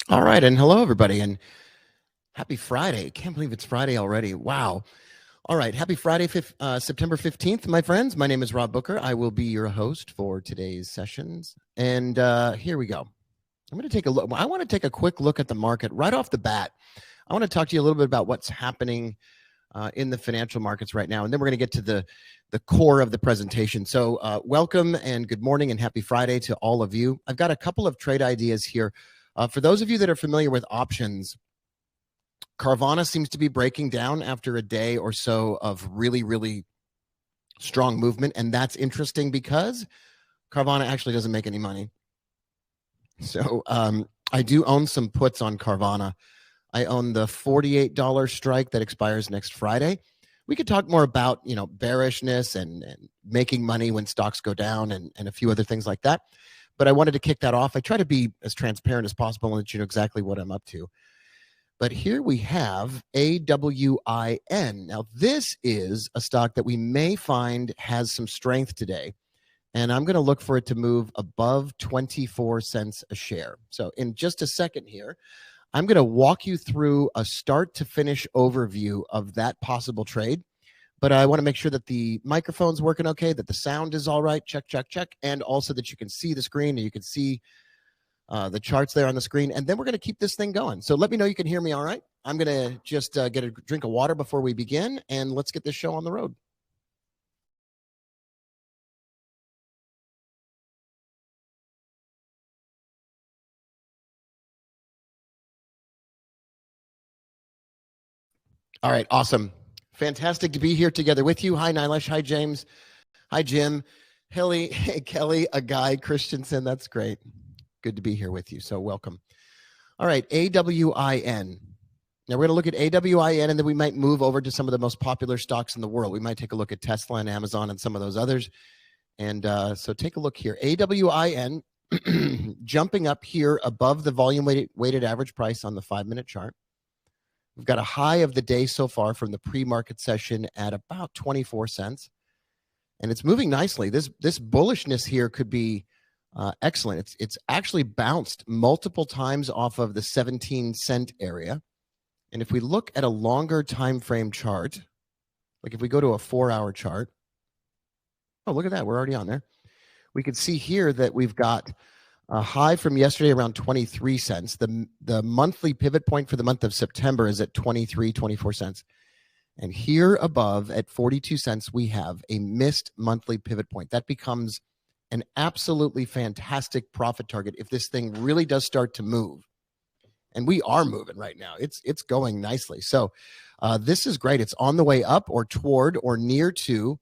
All right, and hello everybody, and happy Friday. Can't believe it's Friday already. Wow. All right, happy Friday, September 15th, my friends. My name is Rob Booker. I will be your host for today's sessions. And here we go. I'm going to take a look. I want to take a quick look at the market right off the bat. I want to talk to you a little bit about what's happening in the financial markets right now, and then we're going to get to the core of the presentation. So welcome and good morning and happy Friday to all of you. I've got a couple of trade ideas here. For those of you that are familiar with options, Carvana seems to be breaking down after a day or so of really, really strong movement. And that's interesting because Carvana actually doesn't make any money. So I do own some puts on Carvana. I own the $48 strike that expires next Friday. We could talk more about, bearishness and making money when stocks go down and a few other things like that. But I wanted to kick that off. I try to be as transparent as possible and let you know exactly what I'm up to. But here we have AWIN. Now, this is a stock that we may find has some strength today. And I'm going to look for it to move above 24 cents a share. So in just a second here, I'm going to walk you through a start to finish overview of that possible trade. But I want to make sure that the microphone's working okay, that the sound is all right. Check, check, check. And also that you can see the screen and you can see the charts there on the screen. And then we're going to keep this thing going. So let me know you can hear me all right. I'm going to just get a drink of water before we begin. And let's get this show on the road. All right. Awesome. Fantastic to be here together with you. Hi, Nilesh. Hi, James. Hi, Jim. Hilly, hey, Kelly, a guy, Christensen. That's great. Good to be here with you. So welcome. All right. AWIN. Now we're going to look at AWIN, and then we might move over to some of the most popular stocks in the world. We might take a look at Tesla and Amazon and some of those others. And so take a look here. AWIN jumping up here above the volume weighted average price on the 5-minute chart. We've got a high of the day so far from the pre-market session at about 24 cents. And it's moving nicely. This bullishness here could be excellent. It's actually bounced multiple times off of the 17-cent area. And if we look at a longer time frame chart, like if we go to a 4-hour chart, oh, look at that. We're already on there. We can see here that we've got a high from yesterday around 23 cents. The monthly pivot point for the month of September is at 24 cents. And here above at 42 cents, we have a missed monthly pivot point. That becomes an absolutely fantastic profit target if this thing really does start to move. And we are moving right now. It's going nicely. So this is great. It's on the way up or toward or near to.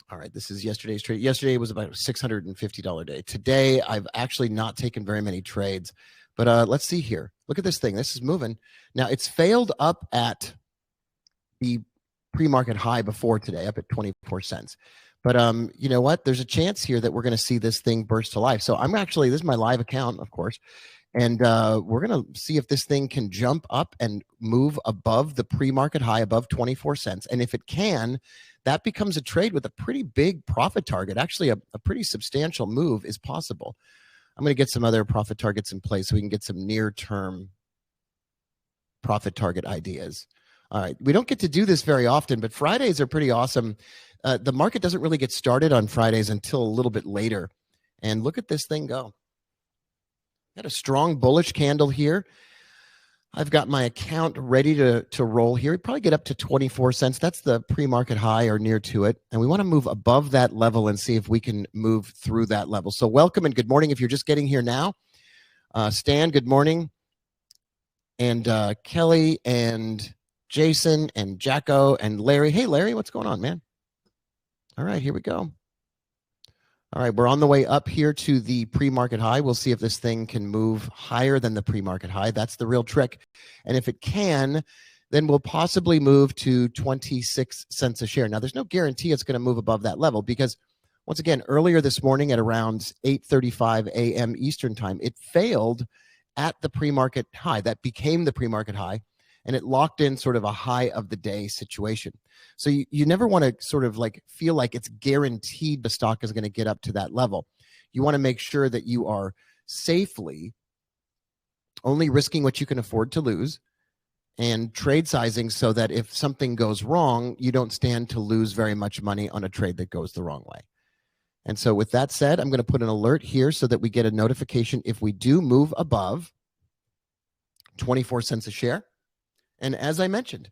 All right, this is yesterday's trade. Yesterday was about a $650 day. Today, I've actually not taken very many trades. But let's see here. Look at this thing. This is moving. Now, it's failed up at the pre-market high before today, up at 24 cents. But you know what? There's a chance here that we're going to see this thing burst to life. So this is my live account, of course. And we're going to see if this thing can jump up and move above the pre-market high, above 24 cents. And if it can, that becomes a trade with a pretty big profit target. Actually, a pretty substantial move is possible. I'm going to get some other profit targets in place so we can get some near-term profit target ideas. All right. We don't get to do this very often, but Fridays are pretty awesome. The market doesn't really get started on Fridays until a little bit later. And look at this thing go. Got a strong bullish candle here. I've got my account ready to roll here. We probably get up to 24 cents. That's the pre-market high or near to it. And we want to move above that level and see if we can move through that level. So welcome and good morning if you're just getting here now. Stan, good morning. And Kelly and Jason and Jacko and Larry. Hey, Larry, what's going on, man? All right, here we go. All right, we're on the way up here to the pre-market high. We'll see if this thing can move higher than the pre-market high. That's the real trick. And if it can, then we'll possibly move to 26 cents a share. Now, there's no guarantee it's going to move above that level because, once again, earlier this morning at around 8:35 a.m. Eastern time, it failed at the pre-market high. That became the pre-market high, and it locked in sort of a high of the day situation. So you never want to sort of like feel like it's guaranteed the stock is going to get up to that level. You want to make sure that you are safely only risking what you can afford to lose, and trade sizing so that if something goes wrong, you don't stand to lose very much money on a trade that goes the wrong way. And so with that said, I'm going to put an alert here so that we get a notification if we do move above 24 cents a share. And as I mentioned,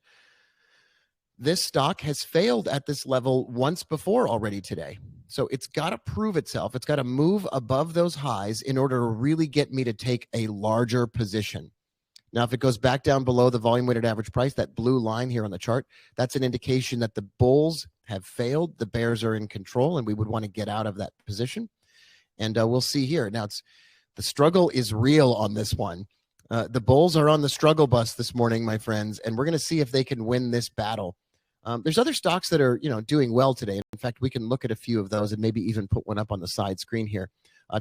this stock has failed at this level once before already today. So it's got to prove itself. It's got to move above those highs in order to really get me to take a larger position. Now, if it goes back down below the volume weighted average price, that blue line here on the chart, that's an indication that the bulls have failed. The bears are in control, and we would want to get out of that position. And we'll see here. Now, the struggle is real on this one. The bulls are on the struggle bus this morning, my friends, and we're going to see if they can win this battle. There's other stocks that are, doing well today. In fact, we can look at a few of those and maybe even put one up on the side screen here.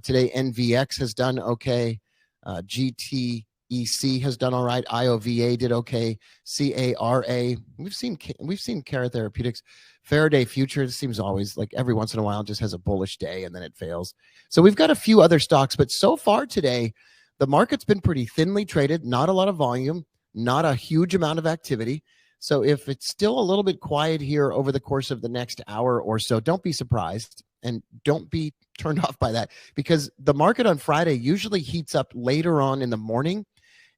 Today, NVX has done okay. GTEC has done all right. IOVA did okay. CARA. We've seen Cara Therapeutics. Faraday Futures seems always like every once in a while just has a bullish day and then it fails. So we've got a few other stocks, but so far today, the market's been pretty thinly traded, not a lot of volume, not a huge amount of activity. So if it's still a little bit quiet here over the course of the next hour or so, don't be surprised and don't be turned off by that, because the market on Friday usually heats up later on in the morning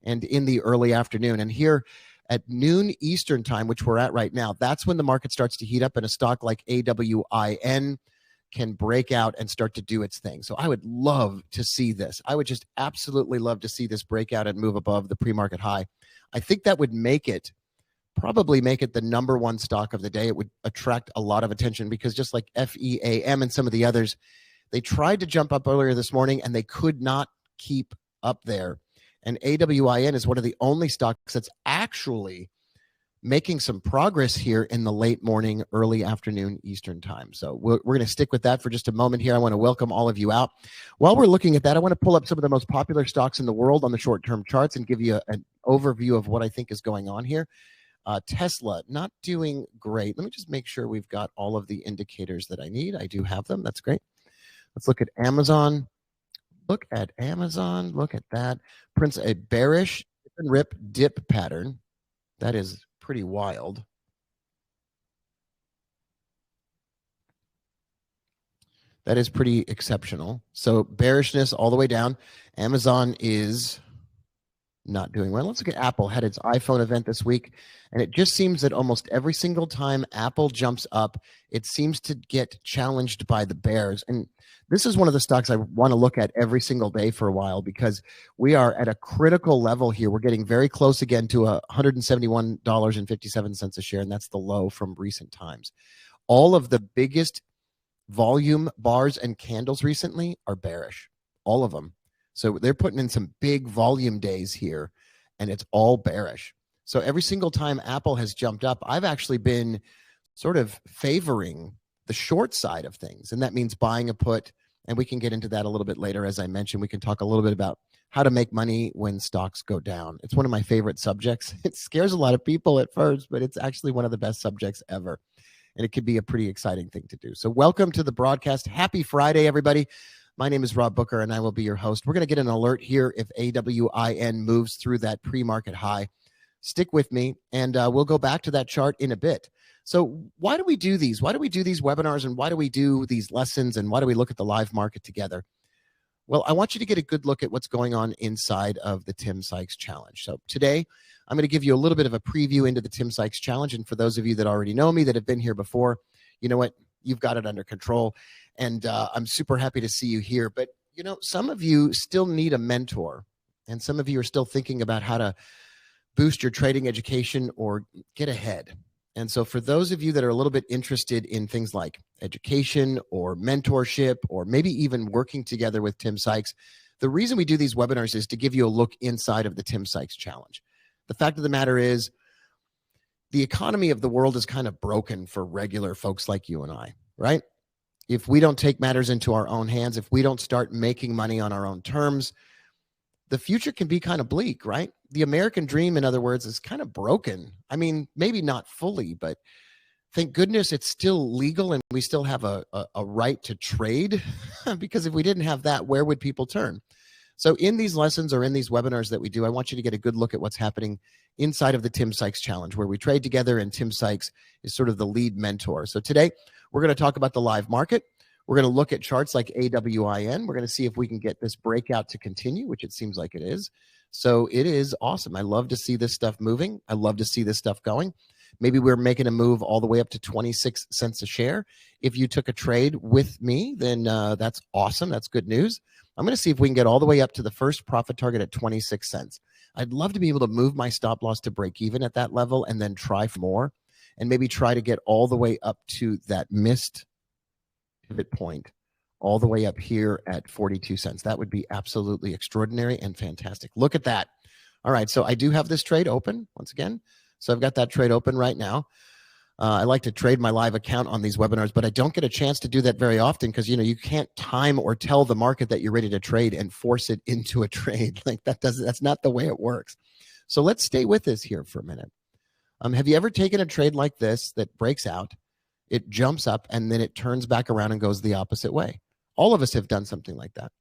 and in the early afternoon. And here at noon Eastern time, which we're at right now, that's when the market starts to heat up and a stock like AWIN can break out and start to do its thing. So I would love to see this. I would just absolutely love to see this break out and move above the pre-market high. I think that would probably make it the number one stock of the day. It would attract a lot of attention because just like FEAM and some of the others, they tried to jump up earlier this morning and they could not keep up there. And AWIN is one of the only stocks that's actually making some progress here in the late morning, early afternoon Eastern time. So we're going to stick with that for just a moment here. I want to welcome all of you out. While we're looking at that, I want to pull up some of the most popular stocks in the world on the short-term charts and give you an overview of what I think is going on here. Tesla, not doing great. Let me just make sure we've got all of the indicators that I need. I do have them. That's great. Let's look at Amazon. Look at Amazon. Look at that. Prince, a bearish rip dip pattern. That is pretty wild. That is pretty exceptional. So bearishness all the way down. Amazon is not doing well. Let's look at Apple. Had its iPhone event this week, and it just seems that almost every single time Apple jumps up, it seems to get challenged by the bears. And this is one of the stocks I want to look at every single day for a while because we are at a critical level here. We're getting very close again to $171.57 a share, and that's the low from recent times. All of the biggest volume bars and candles recently are bearish, all of them. So they're putting in some big volume days here, and it's all bearish. So every single time Apple has jumped up, I've actually been sort of favoring the short side of things, and that means buying a put, and we can get into that a little bit later. As I mentioned, we can talk a little bit about how to make money when stocks go down. It's one of my favorite subjects. It scares a lot of people at first, but it's actually one of the best subjects ever, and it could be a pretty exciting thing to do. So welcome to the broadcast. Happy Friday, everybody. My name is Rob Booker, and I will be your host. We're going to get an alert here if AWIN moves through that pre-market high. Stick with me, and we'll go back to that chart in a bit. So why do we do these? Why do we do these webinars, and why do we do these lessons, and why do we look at the live market together? Well, I want you to get a good look at what's going on inside of the Tim Sykes Challenge. So today, I'm going to give you a little bit of a preview into the Tim Sykes Challenge, and for those of you that already know me, that have been here before, you know what? You've got it under control. And I'm super happy to see you here. But, some of you still need a mentor. And some of you are still thinking about how to boost your trading education or get ahead. And so for those of you that are a little bit interested in things like education or mentorship, or maybe even working together with Tim Sykes, the reason we do these webinars is to give you a look inside of the Tim Sykes Challenge. The fact of the matter is, the economy of the world is kind of broken for regular folks like you and I, right? If we don't take matters into our own hands, if we don't start making money on our own terms, the future can be kind of bleak, right? The American dream, in other words, is kind of broken. I mean, maybe not fully, but thank goodness it's still legal and we still have a right to trade because if we didn't have that, where would people turn? So in these lessons or in these webinars that we do, I want you to get a good look at what's happening inside of the Tim Sykes Challenge, where we trade together and Tim Sykes is sort of the lead mentor. So today we're going to talk about the live market. We're going to look at charts like AWIN. We're going to see if we can get this breakout to continue, which it seems like it is. So it is awesome. I love to see this stuff moving. I love to see this stuff going. Maybe we're making a move all the way up to 26 cents a share. If you took a trade with me, then that's awesome. That's good news. I'm going to see if we can get all the way up to the first profit target at 26 cents. I'd love to be able to move my stop loss to break even at that level and then try for more and maybe try to get all the way up to that missed pivot point all the way up here at 42 cents. That would be absolutely extraordinary and fantastic. Look at that. All right, so I do have this trade open once again. So I've got that trade open right now. I like to trade my live account on these webinars, but I don't get a chance to do that very often because, you can't time or tell the market that you're ready to trade and force it into a trade. Like that's not the way it works. So let's stay with this here for a minute. Have you ever taken a trade like this that breaks out, it jumps up, and then it turns back around and goes the opposite way? All of us have done something like that.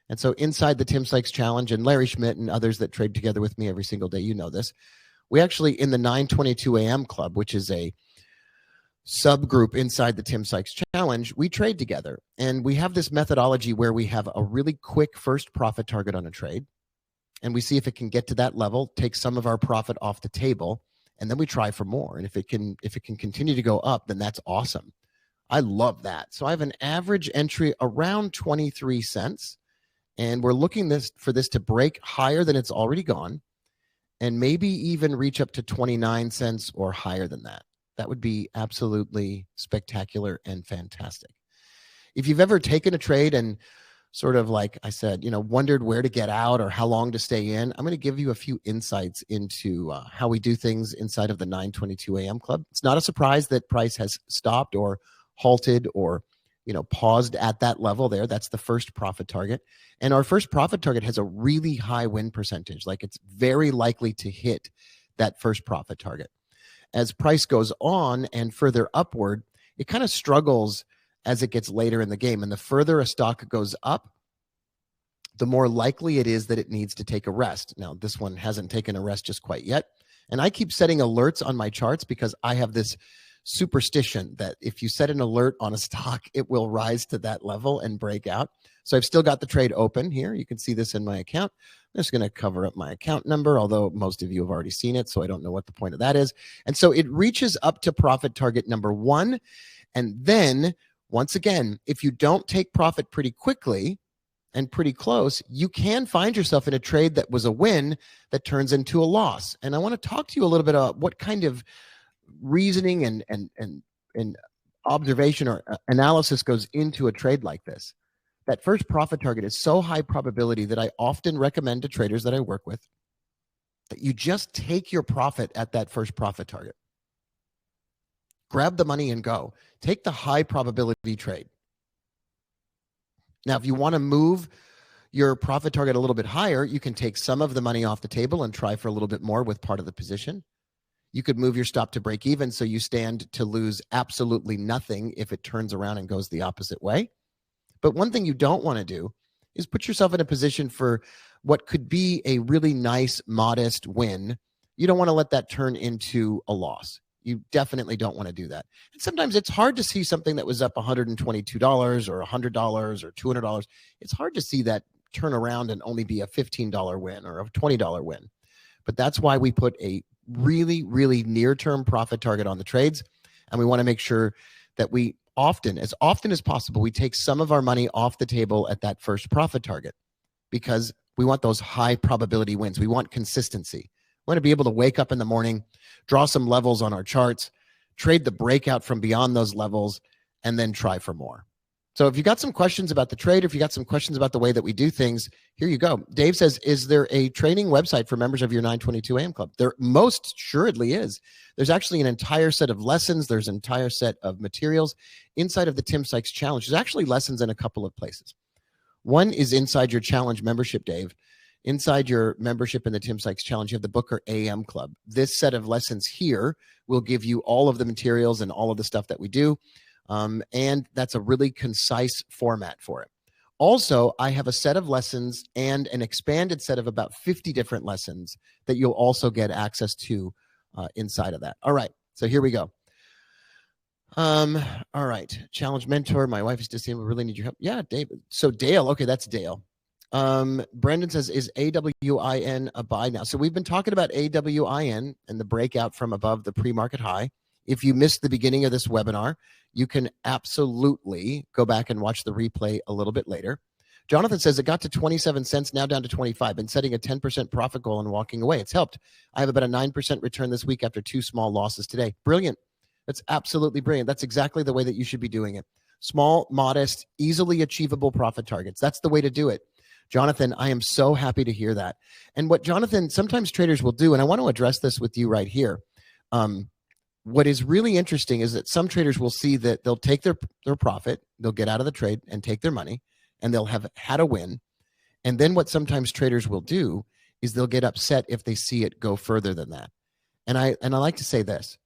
And so inside the Tim Sykes Challenge, and Larry Schmidt and others that trade together with me every single day, this, we actually, in the 922 AM Club, which is a subgroup inside the Tim Sykes Challenge, we trade together. And we have this methodology where we have a really quick first profit target on a trade. And we see if it can get to that level, take some of our profit off the table, and then we try for more. And if it can continue to go up, then that's awesome. I love that. So I have an average entry around 23 cents. And we're looking for this to break higher than it's already gone, and maybe even reach up to 29 cents or higher than that. That would be absolutely spectacular and fantastic. If you've ever taken a trade and sort of, like I said, wondered where to get out or how long to stay in, I'm going to give you a few insights into how we do things inside of the 922 AM Club. It's not a surprise that price has stopped or halted or paused at that level there. That's the first profit target. And our first profit target has a really high win percentage. Like, it's very likely to hit that first profit target. As price goes on and further upward, it kind of struggles as it gets later in the game. And the further a stock goes up, the more likely it is that it needs to take a rest. Now, this one hasn't taken a rest just quite yet. And I keep setting alerts on my charts because I have this superstition that if you set an alert on a stock, it will rise to that level and break out. So I've still got the trade open here. You can see this in my account. I'm just going to cover up my account number, although most of you have already seen it, so I don't know what the point of that is. And so it reaches up to profit target number 1. And then, once again, if you don't take profit pretty quickly and pretty close, you can find yourself in a trade that was a win that turns into a loss. And I want to talk to you a little bit about what kind of reasoning and observation or analysis goes into a trade like this. That first profit target is so high probability that I often recommend to traders that I work with that you just take your profit at that first profit target. Grab the money and go. Take the high probability trade. Now, if you want to move your profit target a little bit higher, you can take some of the money off the table and try for a little bit more with part of the position. You could move your stop to break even, so you stand to lose absolutely nothing if it turns around and goes the opposite way. But one thing you don't want to do is put yourself in a position for what could be a really nice, modest win. You don't want to let that turn into a loss. You definitely don't want to do that. And sometimes it's hard to see something that was up $122 or $100 or $200. It's hard to see that turn around and only be a $15 win or a $20 win. But that's why we put a really, really near-term profit target on the trades. And we want to make sure that we as often as possible, we take some of our money off the table at that first profit target because we want those high probability wins. We want consistency. We want to be able to wake up in the morning, draw some levels on our charts, trade the breakout from beyond those levels, and then try for more. So if you got some questions about the trade, or if you got some questions about the way that we do things, here you go. Dave says, is there a training website for members of your 922 AM Club? There most assuredly is. There's actually an entire set of lessons. There's an entire set of materials inside of the Tim Sykes Challenge. There's actually lessons in a couple of places. One is inside your challenge membership, Dave. Inside your membership in the Tim Sykes Challenge, you have the Booker AM Club. This set of lessons here will give you all of the materials and all of the stuff that we do. And that's a really concise format for it. Also, I have a set of lessons and an expanded set of about 50 different lessons that you'll also get access to inside of that. All right, so here we go. All right, challenge mentor. My wife is disabled. Really need your help. Yeah, Dave. So Dale. Okay, that's Dale. Brendan says, is AWIN a buy now? So we've been talking about AWIN and the breakout from above the pre-market high. If you missed the beginning of this webinar, you can absolutely go back and watch the replay a little bit later. Jonathan says it got to 27 cents, now down to 25. Been setting a 10% profit goal and walking away. It's helped. I have about a 9% return this week after 2 small losses today. Brilliant. That's absolutely brilliant. That's exactly the way that you should be doing it. Small, modest, easily achievable profit targets. That's the way to do it. Jonathan, I am so happy to hear that. And what Jonathan, sometimes traders will do, and I want to address this with you right here. What is really interesting is that some traders will see that they'll take their profit, they'll get out of the trade and take their money, and they'll have had a win. And then what sometimes traders will do is they'll get upset if they see it go further than that. And I like to say this.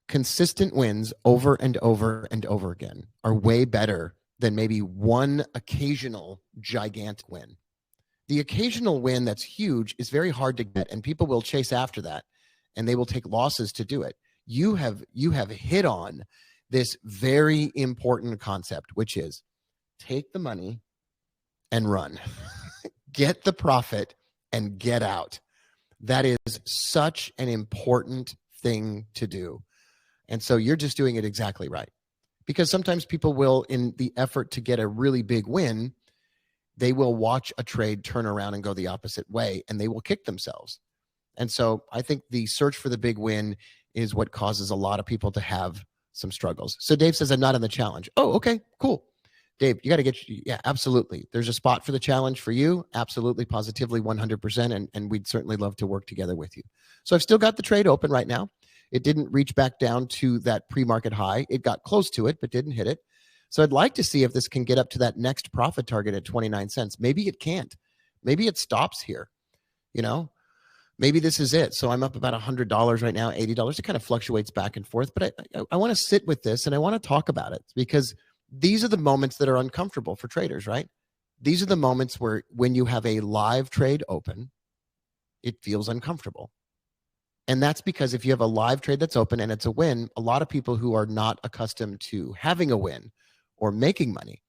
Consistent wins over and over and over again are way better than maybe one occasional gigantic win. The occasional win that's huge is very hard to get, and people will chase after that, and they will take losses to do it. You have hit on this very important concept, which is take the money and run. Get the profit and get out. That is such an important thing to do. And so you're just doing it exactly right. Because sometimes people will, in the effort to get a really big win, they will watch a trade turn around and go the opposite way, and they will kick themselves. And so I think the search for the big win is what causes a lot of people to have some struggles. So Dave says, I'm not in the challenge. Oh, okay, cool. Dave, you got to yeah, absolutely. There's a spot for the challenge for you. Absolutely, positively, 100%. And we'd certainly love to work together with you. So I've still got the trade open right now. It didn't reach back down to that pre-market high. It got close to it, but didn't hit it. So I'd like to see if this can get up to that next profit target at 29 cents. Maybe it can't. Maybe it stops here. You know, maybe this is it. So I'm up about $100 right now, $80. It kind of fluctuates back and forth, but I want to sit with this and I want to talk about it because these are the moments that are uncomfortable for traders, right? These are the moments where when you have a live trade open, it feels uncomfortable. And that's because if you have a live trade that's open and it's a win, a lot of people who are not accustomed to having a win or making money,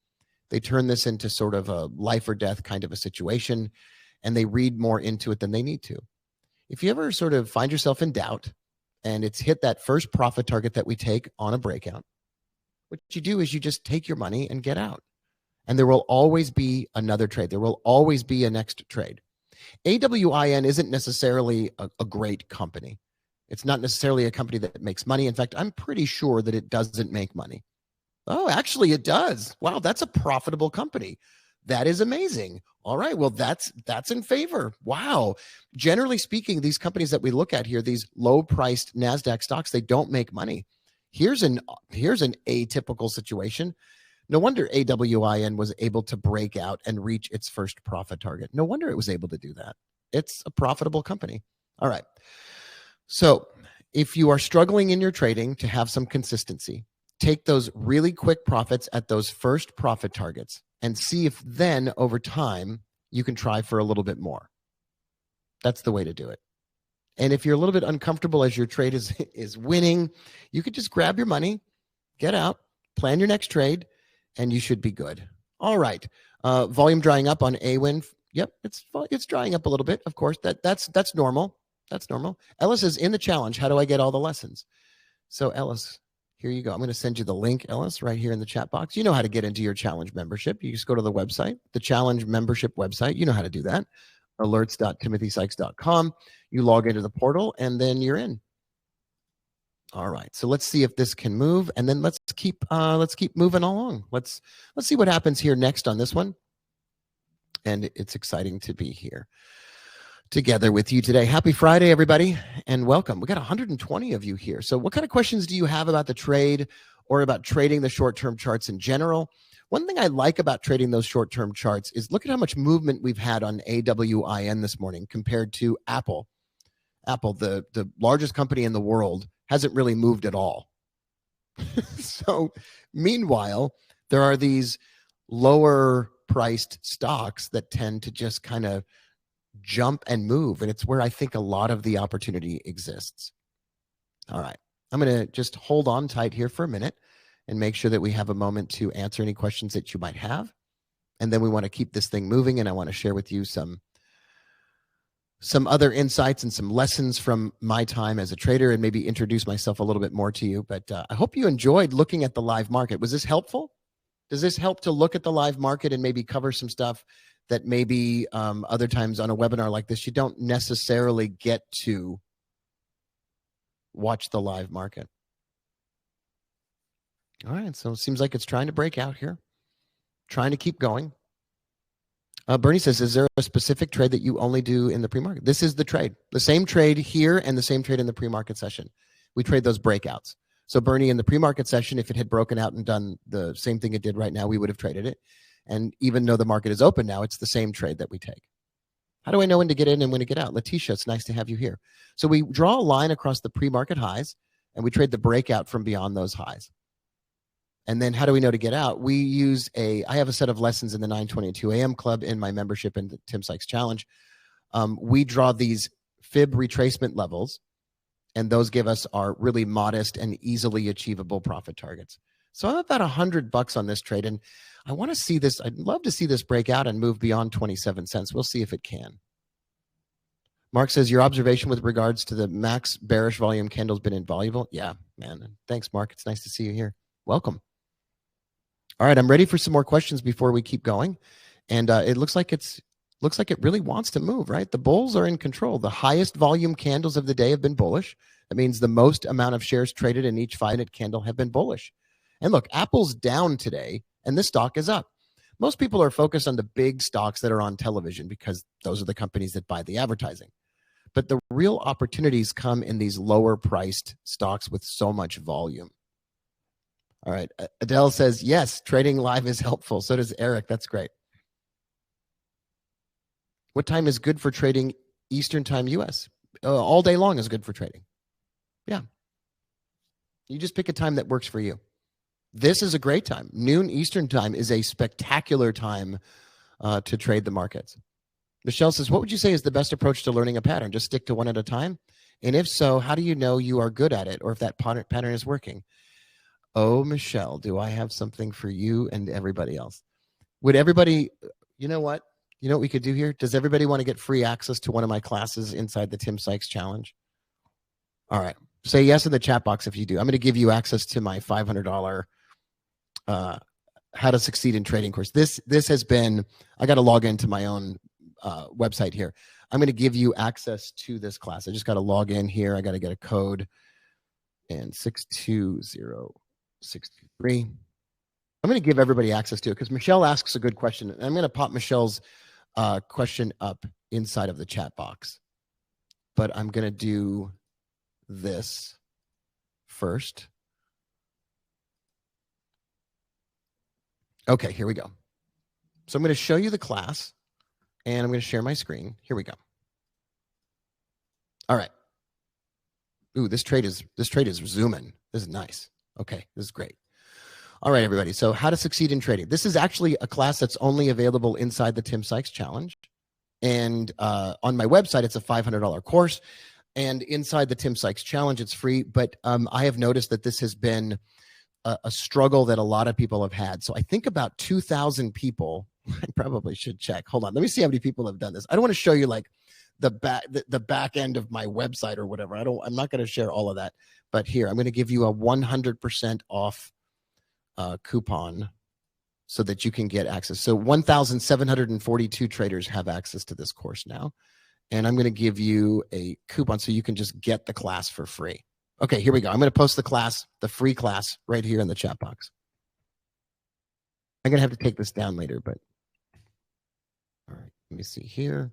they turn this into sort of a life or death kind of a situation, and they read more into it than they need to. If you ever sort of find yourself in doubt and it's hit that first profit target that we take on a breakout, what you do is you just take your money and get out. And there will always be another trade. There will always be a next trade. AWIN isn't necessarily a great company. It's not necessarily a company that makes money. In fact, I'm pretty sure that it doesn't make money. Oh, actually it does. Wow, that's a profitable company. That is amazing. All right, well, that's in favor. Wow. Generally speaking, these companies that we look at here, these low-priced NASDAQ stocks, they don't make money. Here's an atypical situation. No wonder AWIN was able to break out and reach its first profit target. No wonder it was able to do that. It's a profitable company. All right. So if you are struggling in your trading to have some consistency, take those really quick profits at those first profit targets and see if then over time you can try for a little bit more. That's the way to do it. And if you're a little bit uncomfortable as your trade is winning, you could just grab your money, get out, plan your next trade, and you should be good. All right. Volume drying up on AWIN. Yep, it's drying up a little bit. Of course, that's normal. That's normal. Ellis is in the challenge. How do I get all the lessons? So Ellis, here you go. I'm going to send you the link, Ellis, right here in the chat box. You know how to get into your challenge membership. You just go to the website, the challenge membership website. You know how to do that. alerts.timothysykes.com. You log into the portal and then you're in. All right, so let's see if this can move, and then let's keep moving along. Let's see what happens here next on this one. And it's exciting to be here together with you today. Happy Friday, everybody, and welcome. We got 120 of you here. So what kind of questions do you have about the trade or about trading the short-term charts in general? One thing I like about trading those short-term charts is look at how much movement we've had on AWIN this morning compared to Apple. Apple, the largest company in the world, hasn't really moved at all. So meanwhile, there are these lower priced stocks that tend to just kind of jump and move. And it's where I think a lot of the opportunity exists. All right. I'm going to just hold on tight here for a minute and make sure that we have a moment to answer any questions that you might have. And then we want to keep this thing moving. And I want to share with you some other insights and some lessons from my time as a trader, and maybe introduce myself a little bit more to you. But I hope you enjoyed looking at the live market. Was this helpful? Does this help to look at the live market and maybe cover some stuff that maybe other times on a webinar like this, you don't necessarily get to watch the live market? All right, so it seems like it's trying to break out here, trying to keep going. Bernie says, is there a specific trade that you only do in the pre-market? This is the trade, the same trade here and the same trade in the pre-market session. We trade those breakouts. So Bernie, in the pre-market session, if it had broken out and done the same thing it did right now, we would have traded it. And even though the market is open now, it's the same trade that we take. How do I know when to get in and when to get out? Letitia, it's nice to have you here. So we draw a line across the pre-market highs, and we trade the breakout from beyond those highs. And then how do we know to get out? We use I have a set of lessons in the 922 AM club in my membership in the Tim Sykes Challenge. We draw these fib retracement levels, and those give us our really modest and easily achievable profit targets. So I'm about $100 on this trade, and I want to see this. I'd love to see this break out and move beyond 27 cents. We'll see if it can. Mark says, your observation with regards to the max bearish volume candle has been invaluable. Yeah, man. Thanks, Mark. It's nice to see you here. Welcome. All right, I'm ready for some more questions before we keep going. And it looks like it really wants to move, right? The bulls are in control. The highest volume candles of the day have been bullish. That means the most amount of shares traded in each 5-minute candle have been bullish. And look, Apple's down today, and this stock is up. Most people are focused on the big stocks that are on television because those are the companies that buy the advertising. But the real opportunities come in these lower priced stocks with so much volume. All right. Adele says, yes, trading live is helpful. So does Eric. That's great. What time is good for trading Eastern time US? All day long is good for trading. Yeah. You just pick a time that works for you. This is a great time. Noon Eastern time is a spectacular time to trade the markets. Michelle says, what would you say is the best approach to learning a pattern? Just stick to one at a time? And if so, how do you know you are good at it or if that pattern is working? Oh, Michelle, do I have something for you and everybody else? Would everybody, you know what we could do here? Does everybody want to get free access to one of my classes inside the Tim Sykes Challenge? All right. Say yes in the chat box if you do. I'm going to give you access to my $500 How to Succeed in Trading course. This has been, I got to log into my own website here. I'm going to give you access to this class. I just got to log in here. I got to get a code and 620623. I'm going to give everybody access to it because Michelle asks a good question. And I'm going to pop Michelle's question up inside of the chat box. But I'm going to do this first. Okay, here we go. So I'm going to show you the class, and I'm going to share my screen. Here we go. All right. Ooh, this trade is zooming. This is nice. Okay, this is great. All right, everybody. So how to succeed in trading. This is actually a class that's only available inside the Tim Sykes Challenge. And on my website, it's a $500 course. And inside the Tim Sykes Challenge, it's free. But I have noticed that this has been a struggle that a lot of people have had. So I think about 2,000 people. I probably should check. Hold on. Let me see how many people have done this. I don't want to show you like the back end of my website or whatever. I'm not going to share all of that. But here, I'm going to give you a 100% off coupon so that you can get access. So 1,742 traders have access to this course now. And I'm going to give you a coupon so you can just get the class for free. Okay, here we go. I'm going to post the class, the free class, right here in the chat box. I'm going to have to take this down later, but all right, let me see here.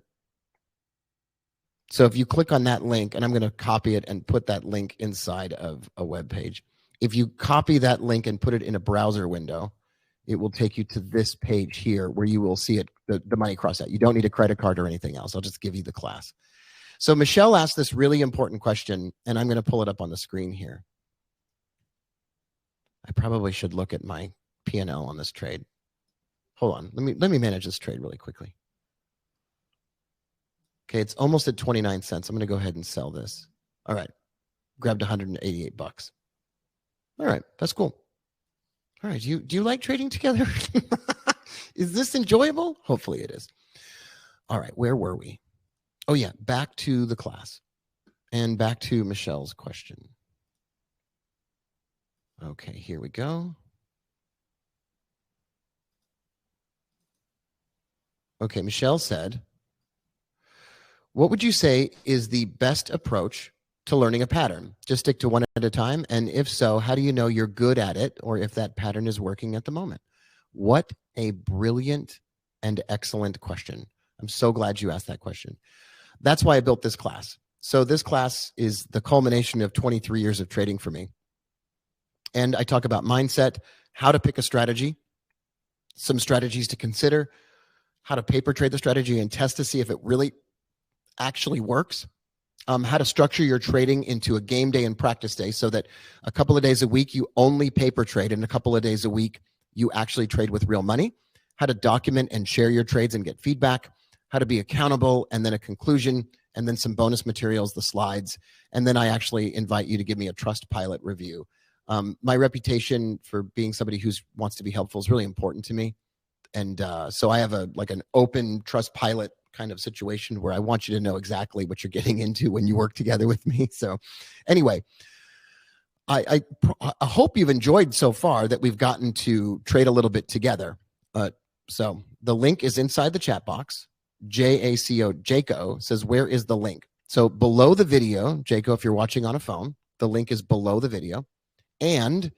So if you click on that link, and I'm going to copy it and put that link inside of a web page. If you copy that link and put it in a browser window, it will take you to this page here where you will see it, the money cross out. You don't need a credit card or anything else. I'll just give you the class. So Michelle asked this really important question, and I'm going to pull it up on the screen here. I probably should look at my P&L on this trade. hold on. Let me manage this trade really quickly. Okay, it's almost at 29 cents. I'm going to go ahead and sell this. All right. Grabbed 188 bucks. All right, that's cool. All right, do you like trading together? Is this enjoyable? Hopefully it is. All right, where were we? Oh yeah, back to the class and back to Michelle's question. Okay, here we go. Okay, Michelle said, what would you say is the best approach to learning a pattern? Just stick to one at a time. And if so, how do you know you're good at it or if that pattern is working at the moment? What a brilliant and excellent question. I'm so glad you asked that question. That's why I built this class. So this class is the culmination of 23 years of trading for me. And I talk about mindset, how to pick a strategy, some strategies to consider, how to paper trade the strategy and test to see if it really actually works, how to structure your trading into a game day and practice day so that a couple of days a week you only paper trade and a couple of days a week you actually trade with real money, how to document and share your trades and get feedback, how to be accountable, and then a conclusion, and then some bonus materials, the slides, and then I actually invite you to give me a Trustpilot review. My reputation for being somebody who wants to be helpful is really important to me. And so I have an open Trustpilot kind of situation where I want you to know exactly what you're getting into when you work together with me. So anyway, I hope you've enjoyed so far that we've gotten to trade a little bit together. So the link is inside the chat box. Jaco says, where is the link? So below the video, Jaco, if you're watching on a phone, the link is below the video. And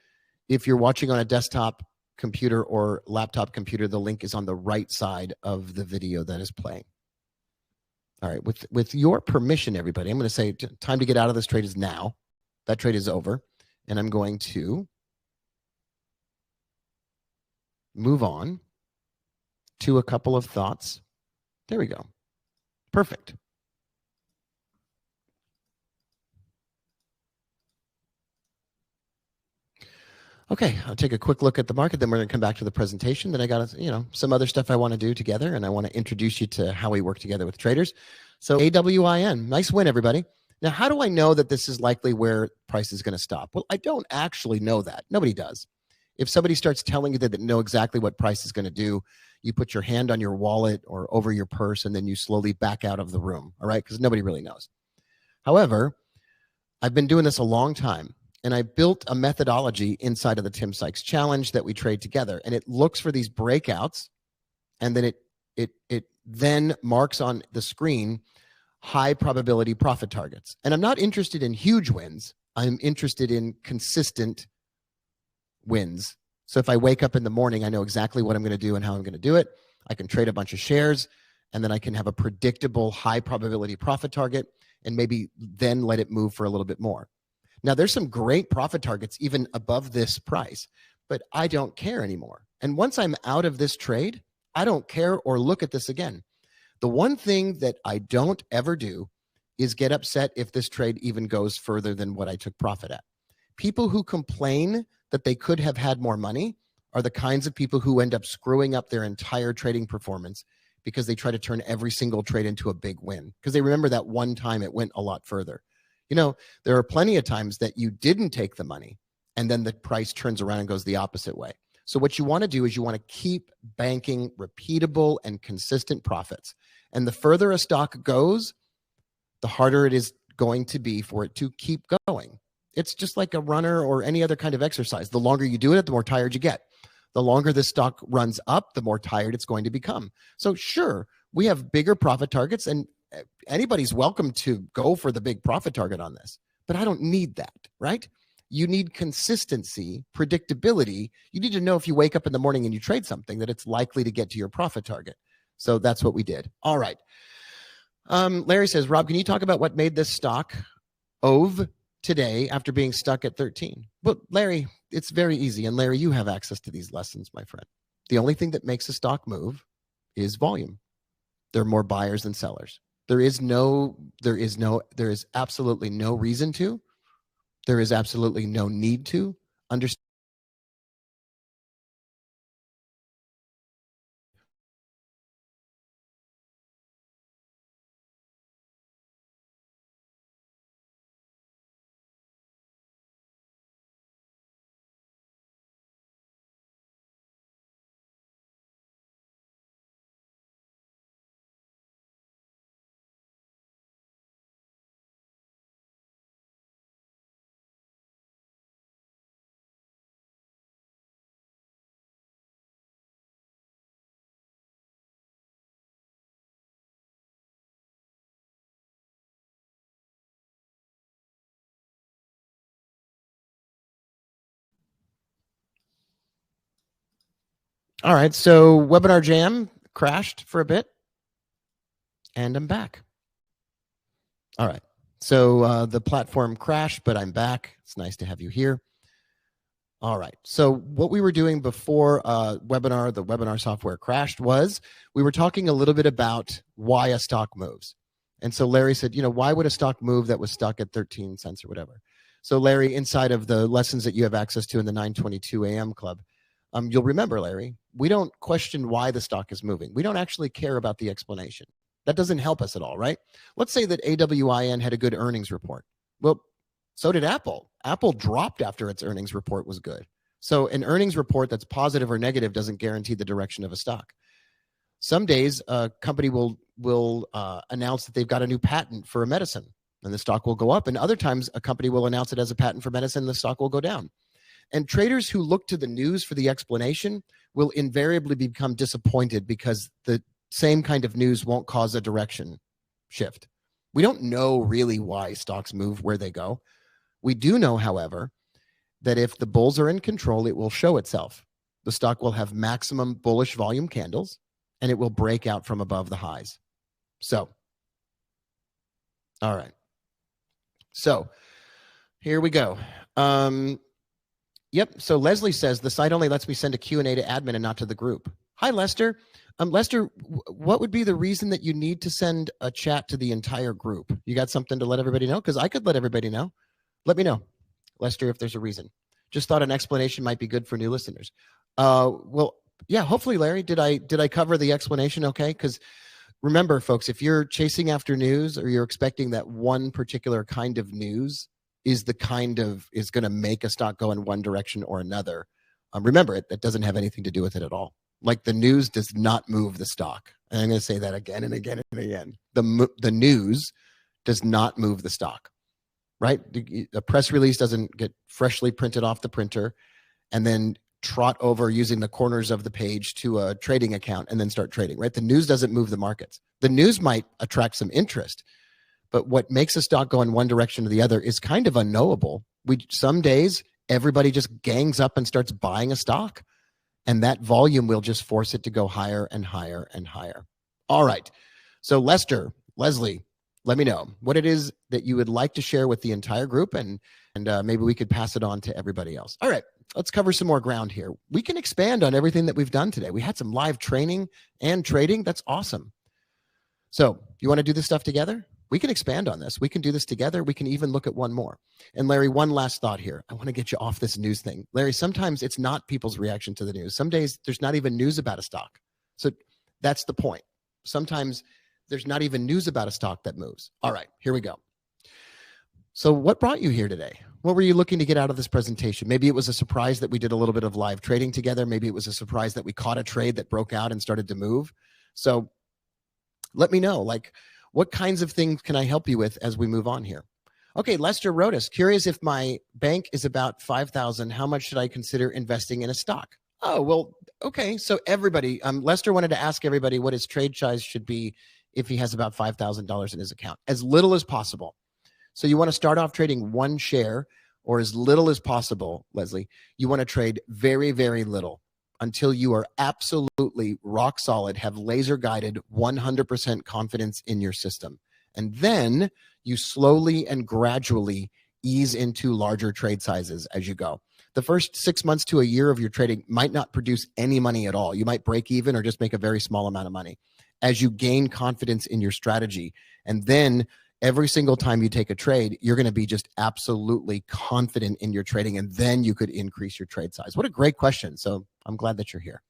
if you're watching on a desktop computer or laptop computer, the link is on the right side of the video that is playing. All right, with your permission, everybody, I'm going to say time to get out of this trade is now. That trade is over. And I'm going to move on to a couple of thoughts. There we go. Perfect. Okay, I'll take a quick look at the market, then we're going to come back to the presentation. Then I got some other stuff I want to do together, and I want to introduce you to how we work together with traders. So AWIN, nice win, everybody. Now, how do I know that this is likely where price is going to stop? Well, I don't actually know that. Nobody does. If somebody starts telling you that they know exactly what price is going to do, you put your hand on your wallet or over your purse, and then you slowly back out of the room, all right? Because nobody really knows. However, I've been doing this a long time, and I built a methodology inside of the Tim Sykes Challenge that we trade together, and it looks for these breakouts, and then it then marks on the screen high probability profit targets. And I'm not interested in huge wins. I'm interested in consistent wins. So if I wake up in the morning, I know exactly what I'm going to do and how I'm going to do it. I can trade a bunch of shares, and then I can have a predictable high probability profit target, and maybe then let it move for a little bit more. Now, there's some great profit targets even above this price, but I don't care anymore. And once I'm out of this trade, I don't care or look at this again. The one thing that I don't ever do is get upset if this trade even goes further than what I took profit at. People who complain that they could have had more money are the kinds of people who end up screwing up their entire trading performance because they try to turn every single trade into a big win because they remember that one time it went a lot further. You know, there are plenty of times that you didn't take the money and then the price turns around and goes the opposite way. So what you want to do is you want to keep banking repeatable and consistent profits. And the further a stock goes, the harder it is going to be for it to keep going. It's just like a runner or any other kind of exercise. The longer you do it, the more tired you get. The longer the stock runs up, the more tired it's going to become. So sure, we have bigger profit targets, and anybody's welcome to go for the big profit target on this. But I don't need that, right? You need consistency, predictability. You need to know if you wake up in the morning and you trade something that it's likely to get to your profit target. So that's what we did. All right. Larry says, Rob, can you talk about what made this stock OVE today after being stuck at 13? Well, Larry, it's very easy. And Larry, you have access to these lessons, my friend. The only thing that makes a stock move is volume. There are more buyers than sellers. There is absolutely no reason to. There is absolutely no need to understand All right, so Webinar Jam crashed for a bit, and I'm back. All right, so the platform crashed, but I'm back. It's nice to have you here. All right, so what we were doing before the webinar software crashed was we were talking a little bit about why a stock moves. And so Larry said, why would a stock move that was stuck at 13 cents or whatever? So Larry, inside of the lessons that you have access to in the 922 AM club, you'll remember, Larry, we don't question why the stock is moving. We don't actually care about the explanation. That doesn't help us at all, right? Let's say that AWIN had a good earnings report. Well, so did Apple. Apple dropped after its earnings report was good. So an earnings report that's positive or negative doesn't guarantee the direction of a stock. Some days a company will announce that they've got a new patent for a medicine and the stock will go up. And other times a company will announce it as a patent for medicine and the stock will go down. And traders who look to the news for the explanation will invariably become disappointed because the same kind of news won't cause a direction shift. We don't know really why stocks move where they go. We do know, however, that if the bulls are in control, it will show itself. The stock will have maximum bullish volume candles and it will break out from above the highs. So, all right. So here we go. Yep. So Leslie says the site only lets me send a Q&A to admin and not to the group. Hi, Lester. Lester, what would be the reason that you need to send a chat to the entire group? You got something to let everybody know? Because I could let everybody know. Let me know, Lester, if there's a reason. Just thought an explanation might be good for new listeners. Well, yeah, hopefully, Larry, did I cover the explanation okay? Because remember, folks, if you're chasing after news or you're expecting that one particular kind of news is going to make a stock go in one direction or another, remember, that doesn't have anything to do with it at all. Like the news does not move the stock. And I'm going to say that again and again and again. The news does not move the stock, right? A press release doesn't get freshly printed off the printer and then trot over using the corners of the page to a trading account and then start trading, right? The news doesn't move the markets. The news might attract some interest, but what makes a stock go in one direction or the other is kind of unknowable. Some days, everybody just gangs up and starts buying a stock. And that volume will just force it to go higher and higher and higher. All right. So Lester, Leslie, let me know what it is that you would like to share with the entire group, and maybe we could pass it on to everybody else. All right. Let's cover some more ground here. We can expand on everything that we've done today. We had some live training and trading. That's awesome. So you want to do this stuff together? We can expand on this. We can do this together. We can even look at one more. And Larry, one last thought here. I want to get you off this news thing. Larry, sometimes it's not people's reaction to the news. Some days there's not even news about a stock. So that's the point. Sometimes there's not even news about a stock that moves. All right, here we go. So what brought you here today? What were you looking to get out of this presentation? Maybe it was a surprise that we did a little bit of live trading together. Maybe it was a surprise that we caught a trade that broke out and started to move. So let me know, what kinds of things can I help you with as we move on here? Okay, Lester wrote us, curious if my bank is about 5,000, how much should I consider investing in a stock? Oh, well, okay. So everybody, Lester wanted to ask everybody what his trade size should be if he has about $5,000 in his account, as little as possible. So you want to start off trading one share or as little as possible, Leslie. You want to trade very, very little until you are absolutely rock solid, have laser guided 100% confidence in your system. And then you slowly and gradually ease into larger trade sizes as you go. The first 6 months to a year of your trading might not produce any money at all. You might break even or just make a very small amount of money as you gain confidence in your strategy. And then every single time you take a trade, you're going to be just absolutely confident in your trading, and then you could increase your trade size. What a great question. So I'm glad that you're here.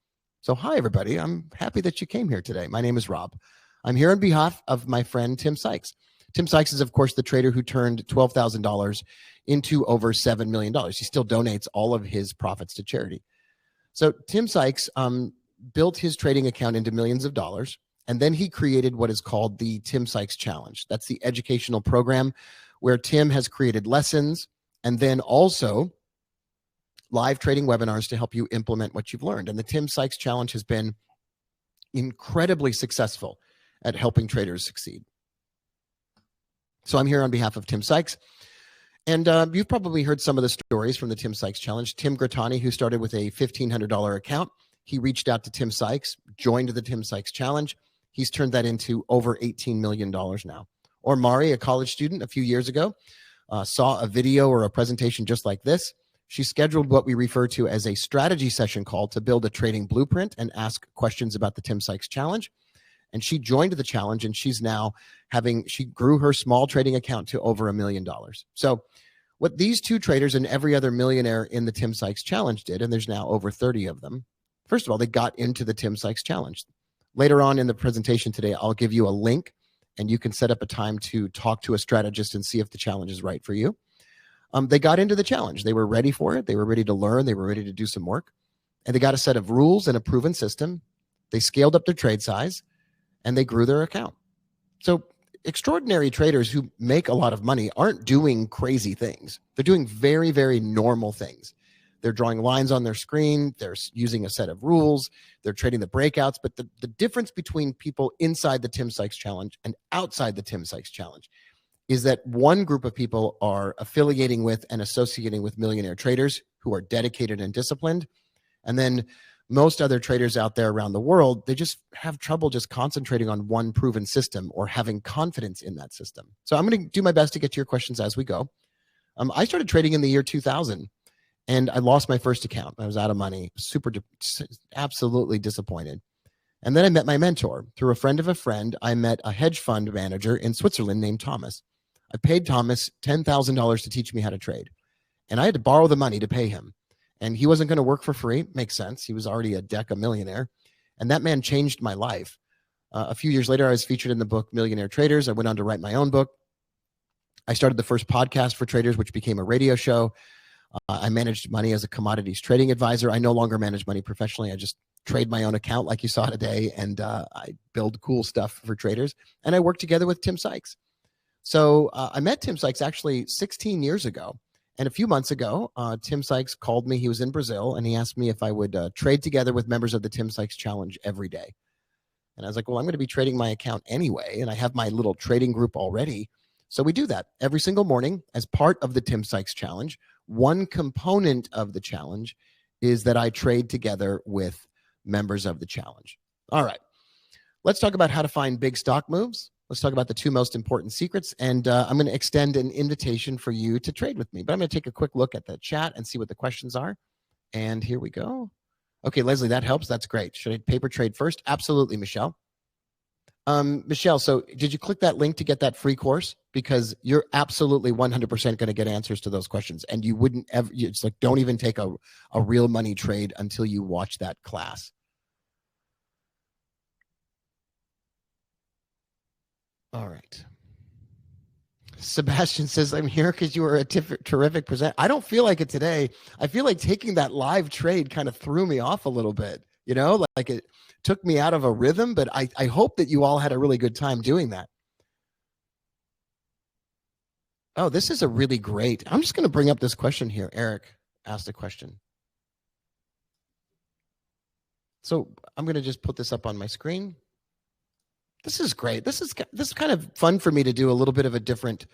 So hi, everybody. I'm happy that you came here today. My name is Rob. I'm here on behalf of my friend, Tim Sykes. Tim Sykes is, of course, the trader who turned $12,000 into over $7 million. He still donates all of his profits to charity. So Tim Sykes built his trading account into millions of dollars. And then he created what is called the Tim Sykes Challenge. That's the educational program where Tim has created lessons and then also live trading webinars to help you implement what you've learned. And the Tim Sykes Challenge has been incredibly successful at helping traders succeed. So I'm here on behalf of Tim Sykes. And you've probably heard some of the stories from the Tim Sykes Challenge. Tim Grattani, who started with a $1,500 account, He reached out to Tim Sykes, joined the Tim Sykes Challenge. He's turned that into over $18 million now. Or Mari, a college student a few years ago, saw a video or a presentation just like this. She scheduled what we refer to as a strategy session call to build a trading blueprint and ask questions about the Tim Sykes Challenge. And she joined the challenge, and she's now she grew her small trading account to over $1 million. So what these two traders and every other millionaire in the Tim Sykes Challenge did, and there's now over 30 of them, first of all, they got into the Tim Sykes Challenge. Later on in the presentation today, I'll give you a link, and you can set up a time to talk to a strategist and see if the challenge is right for you. They got into the challenge. They were ready for it. They were ready to learn. They were ready to do some work. And they got a set of rules and a proven system. They scaled up their trade size, and they grew their account. So extraordinary traders who make a lot of money aren't doing crazy things. They're doing very, very normal things. They're drawing lines on their screen. They're using a set of rules. They're trading the breakouts. But the difference between people inside the Tim Sykes Challenge and outside the Tim Sykes Challenge is that one group of people are affiliating with and associating with millionaire traders who are dedicated and disciplined. And then most other traders out there around the world, they just have trouble just concentrating on one proven system or having confidence in that system. So I'm going to do my best to get to your questions as we go. I started trading in the year 2000, and I lost my first account. I was out of money, absolutely disappointed. And then I met my mentor. Through a friend of a friend, I met a hedge fund manager in Switzerland named Thomas. I paid Thomas $10,000 to teach me how to trade, and I had to borrow the money to pay him. And he wasn't going to work for free. Makes sense. He was already a millionaire. And that man changed my life. A few years later, I was featured in the book Millionaire Traders. I went on to write my own book. I started the first podcast for traders, which became a radio show. I managed money as a commodities trading advisor. I no longer manage money professionally. I just trade my own account like you saw today. And I build cool stuff for traders. And I work together with Tim Sykes. So I met Tim Sykes actually 16 years ago. And a few months ago, Tim Sykes called me. He was in Brazil, and he asked me if I would trade together with members of the Tim Sykes Challenge every day. And I was like, well, I'm going to be trading my account anyway, and I have my little trading group already. So we do that every single morning as part of the Tim Sykes Challenge. One component of the challenge is that I trade together with members of the challenge. All right. Let's talk about how to find big stock moves. Let's talk about the two most important secrets, and I'm going to extend an invitation for you to trade with me. But I'm going to take a quick look at the chat and see what the questions are. And here we go. Okay, Leslie, that helps. That's great. Should I paper trade first? Absolutely, Michelle. Michelle, so did you click that link to get that free course? Because you're absolutely 100% going to get answers to those questions. And you wouldn't ever, it's like, don't even take a real money trade until you watch that class. All right. Sebastian says, I'm here because you were a terrific presenter. I don't feel like it today. I feel like taking that live trade kind of threw me off a little bit, you know, like it took me out of a rhythm, but I hope that you all had a really good time doing that. Oh, this is a really great. I'm just going to bring up this question here. Eric asked a question. So I'm going to just put this up on my screen. This is great. This is kind of fun for me to do a little bit of a different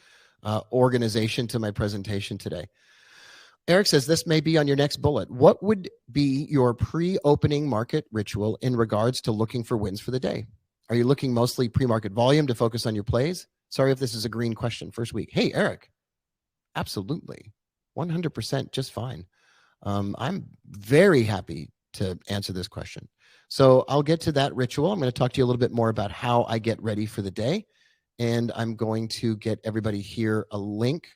organization to my presentation today. Eric says, this may be on your next bullet. What would be your pre-opening market ritual in regards to looking for wins for the day? Are you looking mostly pre-market volume to focus on your plays? Sorry if this is a green question first week. Hey, Eric, absolutely. 100% just fine. I'm very happy to answer this question. So I'll get to that ritual. I'm going to talk to you a little bit more about how I get ready for the day. And I'm going to get everybody here a link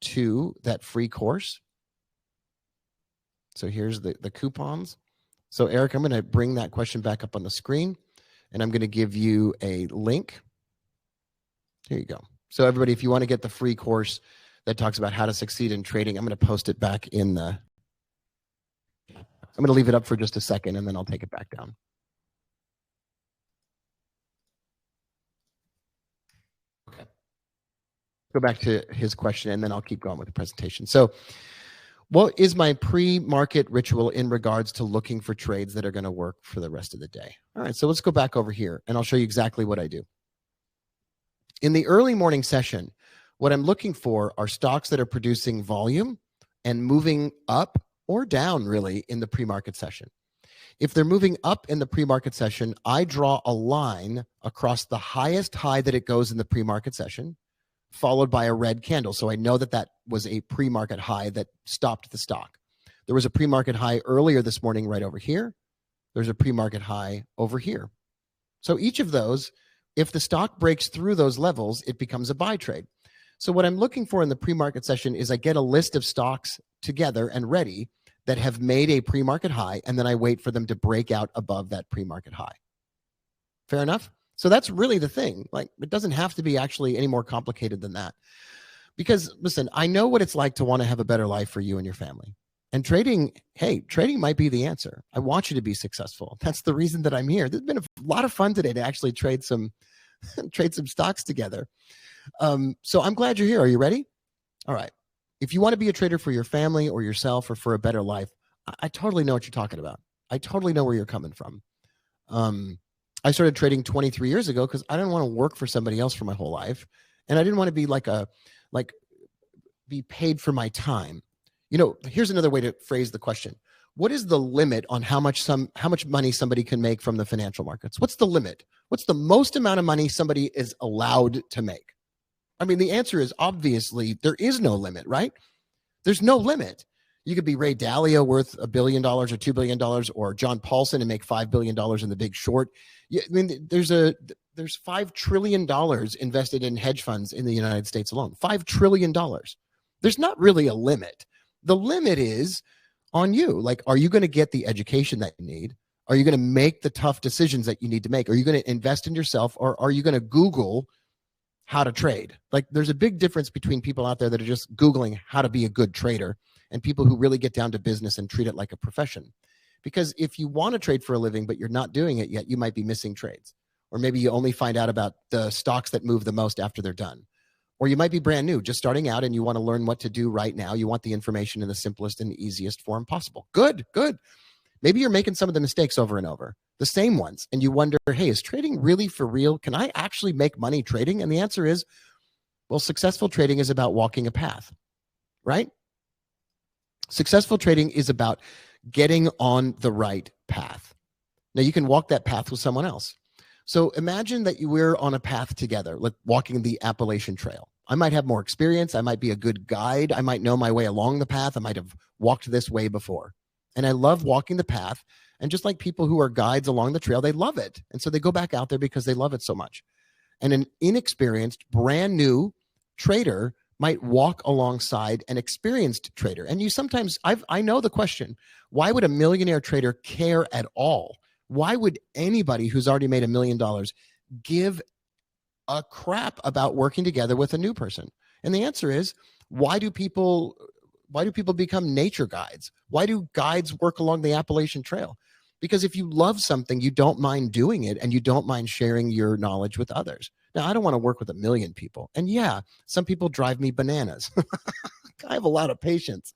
to that free course. So here's the coupons. So Eric, I'm going to bring that question back up on the screen, and I'm going to give you a link. Here you go. So everybody, if you want to get the free course that talks about how to succeed in trading, I'm going to post it back in the... I'm going to leave it up for just a second, and then I'll take it back down. Okay. Go back to his question, and then I'll keep going with the presentation. So what is my pre-market ritual in regards to looking for trades that are going to work for the rest of the day? All right, so let's go back over here, and I'll show you exactly what I do. In the early morning session, what I'm looking for are stocks that are producing volume and moving up or down, really, in the pre-market session. If they're moving up in the pre-market session, I draw a line across the highest high that it goes in the pre-market session, followed by a red candle. So I know that that was a pre-market high that stopped the stock. There was a pre-market high earlier this morning right over here. There's a pre-market high over here. So each of those, if the stock breaks through those levels, it becomes a buy trade. So what I'm looking for in the pre-market session is I get a list of stocks together and ready that have made a pre-market high, and then I wait for them to break out above that pre-market high. Fair enough? So that's really the thing. Like, it doesn't have to be actually any more complicated than that. Because listen, I know what it's like to want to have a better life for you and your family. And trading, hey, trading might be the answer. I want you to be successful. That's the reason that I'm here. There's been a lot of fun today to actually trade some stocks together. So I'm glad you're here. Are you ready? All right. If you want to be a trader for your family or yourself or for a better life, I totally know what you're talking about. I totally know where you're coming from. I started trading 23 years ago because I didn't want to work for somebody else for my whole life. And I didn't want to be be paid for my time. You know, here's another way to phrase the question. What is the limit on how much money somebody can make from the financial markets? What's the limit? What's the most amount of money somebody is allowed to make? I mean, the answer is obviously there is no limit, right? There's no limit. You could be Ray Dalio worth $1 billion or $2 billion, or John Paulson and make $5 billion in The Big Short. I mean, there's $5 trillion invested in hedge funds in the United States alone. $5 trillion. There's not really a limit. The limit is on you. Like, are you going to get the education that you need? Are you going to make the tough decisions that you need to make? Are you going to invest in yourself, or are you going to Google how to trade? Like, there's a big difference between people out there that are just Googling how to be a good trader and people who really get down to business and treat it like a profession. Because if you want to trade for a living, but you're not doing it yet, you might be missing trades. Or maybe you only find out about the stocks that move the most after they're done. Or you might be brand new, just starting out, and you want to learn what to do right now. You want the information in the simplest and easiest form possible. Good. Maybe you're making some of the mistakes over and over, the same ones, and you wonder, hey, is trading really for real? Can I actually make money trading? And the answer is, well, successful trading is about walking a path, right? Successful trading is about getting on the right path. Now, you can walk that path with someone else. So imagine that we're on a path together, like walking the Appalachian Trail. I might have more experience. I might be a good guide. I might know my way along the path. I might have walked this way before. And I love walking the path. And just like people who are guides along the trail, they love it. And so they go back out there because they love it so much. And an inexperienced, brand new trader might walk alongside an experienced trader. And you sometimes, I know the question, why would a millionaire trader care at all? Why would anybody who's already made $1 million give a crap about working together with a new person? And the answer is, why do people become nature guides? Why do guides work along the Appalachian Trail? Because if you love something, you don't mind doing it, and you don't mind sharing your knowledge with others. Now, I don't want to work with 1 million people. And yeah, some people drive me bananas. I have a lot of patience.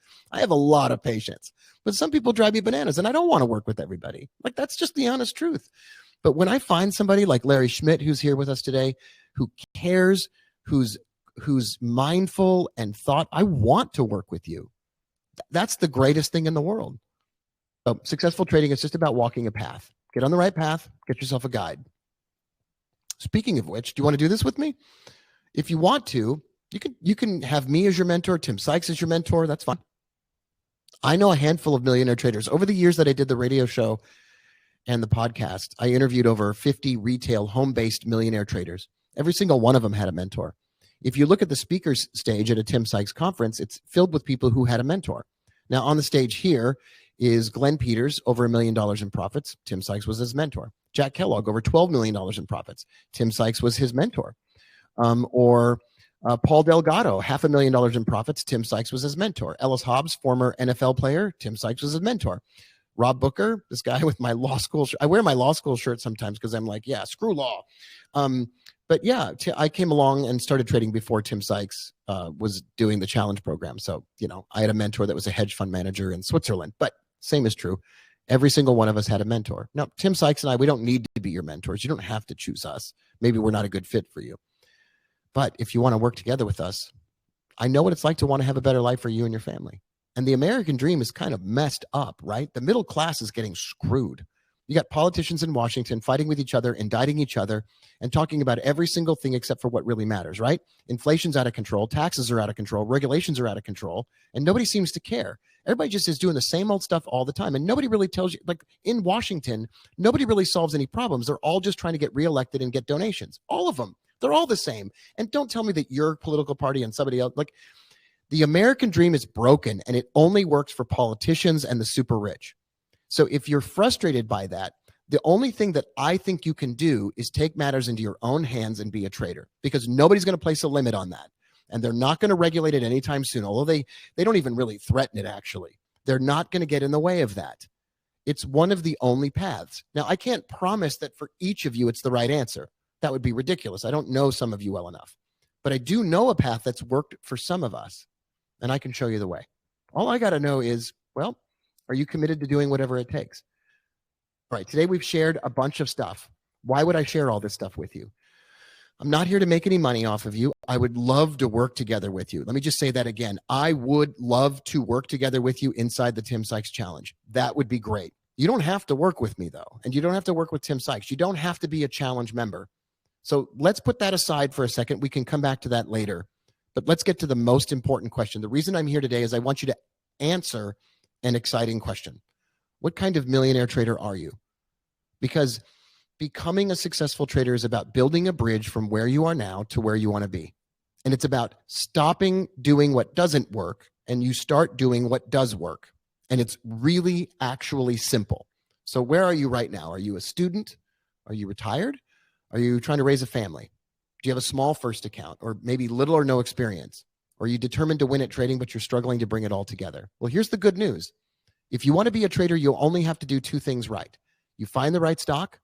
But some people drive me bananas, and I don't want to work with everybody. Like, that's just the honest truth. But when I find somebody like Larry Schmidt, who's here with us today, who cares, who's mindful and thought, I want to work with you. That's the greatest thing in the world. So successful trading is just about walking a path. Get on the right path, get yourself a guide. Speaking of which, do you want to do this with me? If you want to, you can have me as your mentor, Tim Sykes as your mentor. That's fine. I know a handful of millionaire traders. Over the years that I did the radio show and the podcast, I interviewed over 50 retail home-based millionaire traders. Every single one of them had a mentor. If you look at the speakers stage at a Tim Sykes conference, it's filled with people who had a mentor. Now, on the stage here is Glenn Peters, over $1 million in profits. Tim Sykes was his mentor. Jack Kellogg, over $12 million in profits. Tim Sykes was his mentor. Paul Delgado, $500,000 in profits. Tim Sykes was his mentor. Ellis Hobbs, former NFL player. Tim Sykes was his mentor. Rob Booker, this guy with my law school shirt. I wear my law school shirt sometimes because I'm like, yeah, screw law. But yeah, I came along and started trading before Tim Sykes was doing the challenge program. So, I had a mentor that was a hedge fund manager in Switzerland, but same is true. Every single one of us had a mentor. Now, Tim Sykes and I, we don't need to be your mentors. You don't have to choose us. Maybe we're not a good fit for you. But if you want to work together with us, I know what it's like to want to have a better life for you and your family. And the American dream is kind of messed up, right? The middle class is getting screwed. You got politicians in Washington fighting with each other, indicting each other, and talking about every single thing except for what really matters, right? Inflation's out of control, taxes are out of control, regulations are out of control, and nobody seems to care. Everybody just is doing the same old stuff all the time, and nobody really tells you, like in Washington, nobody really solves any problems. They're all just trying to get reelected and get donations. All of them. They're all the same. And don't tell me that your political party and somebody else, like the American dream is broken and it only works for politicians and the super rich. So if you're frustrated by that, the only thing that I think you can do is take matters into your own hands and be a trader, because nobody's going to place a limit on that. And they're not going to regulate it anytime soon, although they don't even really threaten it, actually. They're not going to get in the way of that. It's one of the only paths. Now, I can't promise that for each of you it's the right answer. That would be ridiculous. I don't know some of you well enough. But I do know a path that's worked for some of us, and I can show you the way. All I got to know is, well, are you committed to doing whatever it takes? All right, today we've shared a bunch of stuff. Why would I share all this stuff with you? I'm not here to make any money off of you. I would love to work together with you. Let me just say that again. I would love to work together with you inside the Tim Sykes Challenge. That would be great. You don't have to work with me, though, and you don't have to work with Tim Sykes. You don't have to be a challenge member. So let's put that aside for a second. We can come back to that later. But let's get to the most important question. The reason I'm here today is I want you to answer an exciting question. What kind of millionaire trader are you? Because becoming a successful trader is about building a bridge from where you are now to where you want to be. And it's about stopping doing what doesn't work and you start doing what does work. And it's really actually simple. So where are you right now? Are you a student? Are you retired? Are you trying to raise a family? Do you have a small first account or maybe little or no experience? Or are you determined to win at trading, but you're struggling to bring it all together? Well, here's the good news. If you want to be a trader, you'll only have to do two things right. You find the right stock